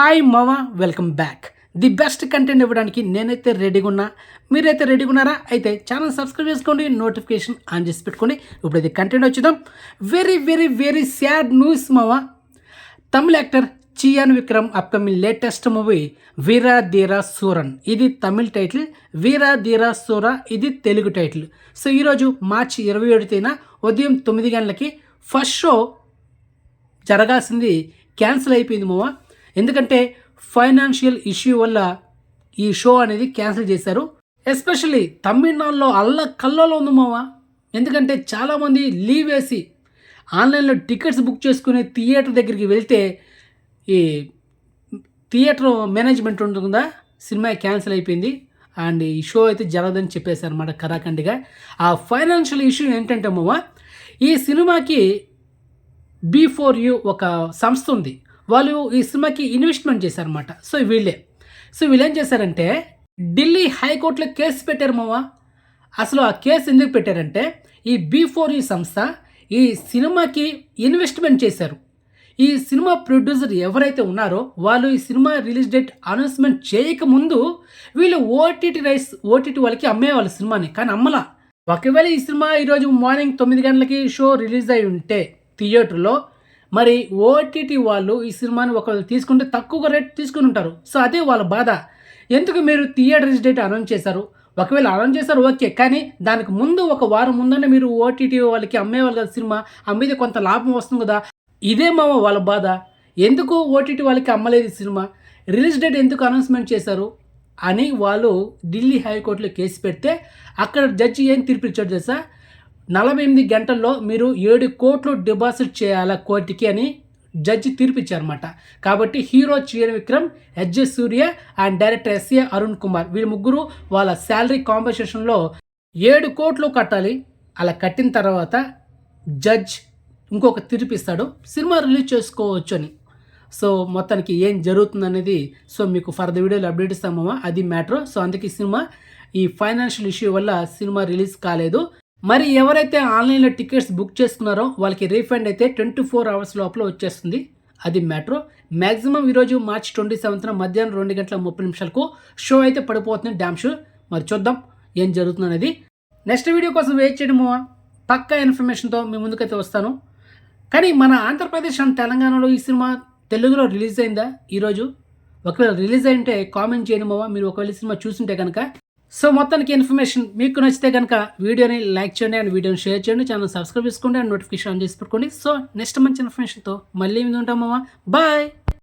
Hi మావా, welcome back. The best content ఇవ్వడానికి నేనైతే రెడీగా ఉన్నా. మీరైతే రెడీగా ఉన్నారా? అయితే ఛానల్ సబ్స్క్రైబ్ చేసుకోండి, నోటిఫికేషన్ ఆన్ చేసి పెట్టుకోండి. ఇప్పుడు ఇది కంటెంట్ వచ్చేద్దాం. Very very very sad news మావా. Tamil actor Chiyaan Vikram upcoming latest movie Veera Dheera Sooran. ఇది తమిళ్ టైటిల్, వీరా ధీరా సూర ఇది తెలుగు టైటిల్. సో ఈరోజు మార్చి 27 ఉదయం 9 గంటలకి ఫస్ట్ షో జరగాల్సింది క్యాన్సిల్ అయిపోయింది మావా. ఎందుకంటే ఫైనాన్షియల్ ఇష్యూ వల్ల ఈ షో అనేది క్యాన్సిల్ చేశారు. ఎస్పెషల్లీ తమిళనాడులో కల్లోలో ఉంది మావా. ఎందుకంటే చాలామంది లీవ్ వేసి ఆన్లైన్లో టికెట్స్ బుక్ చేసుకుని థియేటర్ దగ్గరికి వెళ్తే ఈ థియేటర్ మేనేజ్మెంట్ ఉంటుందా, సినిమా క్యాన్సిల్ అయిపోయింది అండ్ ఈ షో అయితే జరగదని చెప్పేశారు అన్నమాట కరాఖండిగా. ఆ ఫైనాన్షియల్ ఇష్యూ ఏంటంటే మావా, ఈ సినిమాకి B4U ఒక సంస్థ ఉంది. వాళ్ళు ఈ సినిమాకి ఇన్వెస్ట్మెంట్ చేశారన్నమాట. సో వీళ్ళు ఏం చేశారంటే ఢిల్లీ హైకోర్టులో కేసు పెట్టారు మావా. అసలు ఆ కేసు ఎందుకు పెట్టారంటే ఈ B4U సంస్థ ఈ సినిమాకి ఇన్వెస్ట్మెంట్ చేశారు. ఈ సినిమా ప్రొడ్యూసర్ ఎవరైతే ఉన్నారో వాళ్ళు ఈ సినిమా రిలీజ్ డేట్ అనౌన్స్మెంట్ చేయకముందు వీళ్ళు ఓటీటీ వాళ్ళకి అమ్మేవాళ్ళు సినిమాని, కానీ అమ్మలా. ఒకవేళ ఈ సినిమా ఈరోజు మార్నింగ్ 9 గంటలకి షో రిలీజ్ అయి ఉంటే థియేటర్లో, మరి ఓటీటీ వాళ్ళు ఈ సినిమాని ఒకవేళ తీసుకుంటే తక్కువ రేట్ తీసుకుని ఉంటారు. సో అదే వాళ్ళ బాధ. ఎందుకు మీరు థియేటర్ రిలీజ్ డేట్ అనౌన్స్ చేశారు? ఒకవేళ అనౌన్స్ చేశారు ఓకే, కానీ దానికి ముందు ఒక వారం ముందనే మీరు ఓటీటీ వాళ్ళకి అమ్మేవాళ్ళు కదా, సినిమా అమ్మితే కొంత లాభం వస్తుంది కదా. ఇదే మామ వాళ్ళ బాధ. ఎందుకు ఓటీటీ వాళ్ళకి అమ్మలేదు సినిమా, రిలీజ్ డేట్ ఎందుకు అనౌన్స్మెంట్ చేశారు అని వాళ్ళు ఢిల్లీ హైకోర్టులో కేసు పెడితే అక్కడ జడ్జి ఏం తీర్పు ఇచ్చాడు తెలుసా? 48 గంటల్లో మీరు 7 కోట్లు డిపాజిట్ చేయాలా కోర్టుకి అని జడ్జి తీర్పు ఇచ్చారన్నమాట. కాబట్టి hero Chiyaan Vikram, H Surya and director SA Arun Kumar వీళ్ళు ముగ్గురు వాళ్ళ శాలరీ కాంపెన్సేషన్లో 7 కోట్లు కట్టాలి. అలా కట్టిన తర్వాత జడ్జ్ ఇంకొక తీర్పు ఇస్తాడు, సినిమా రిలీజ్ చేసుకోవచ్చు అని. సో మొత్తానికి ఏం జరుగుతుందనేది మీకు ఫర్దర్ వీడియోలో అప్డేట్ ఇస్తామమ్మా. అది మ్యాటర్. సో అందుకే సినిమా ఈ ఫైనాన్షియల్ ఇష్యూ వల్ల సినిమా రిలీజ్ కాలేదు. మరి ఎవరైతే ఆన్లైన్లో టికెట్స్ బుక్ చేసుకున్నారో వాళ్ళకి రీఫండ్ అయితే 24 అవర్స్ లోపల వచ్చేస్తుంది. అది మ్యాటర్. మ్యాక్సిమం ఈరోజు మార్చి 27 మధ్యాహ్నం 2:30 షో అయితే పడిపోతుంది డ్యామ్ షూర్. మరి చూద్దాం ఏం జరుగుతుంది అనేది. నెక్స్ట్ వీడియో కోసం వెయిట్ చేయడము. పక్కా ఇన్ఫర్మేషన్తో మీ ముందుకైతే వస్తాను. కానీ మన ఆంధ్రప్రదేశ్ అండ్ తెలంగాణలో ఈ సినిమా తెలుగులో రిలీజ్ అయిందా ఈరోజు? ఒకవేళ రిలీజ్ అయింటే కామెంట్ చేయడం మీరు ఒకవేళ సినిమా చూసింటే కనుక. సో మొత్తానికి ఇన్ఫర్మేషన్ మీకు నచ్చితే కనుక వీడియోని లైక్ చేయండి అండ్ వీడియోని షేర్ చేయండి, ఛానల్ సబ్స్క్రైబ్ చేసుకోండి అండ్ నోటిఫికేషన్ ఆన్ చేసి పెట్టుకోండి. సో నెక్స్ట్ మంచి ఇన్ఫర్మేషన్తో మళ్ళీ ఉంటాం మామ. బాయ్.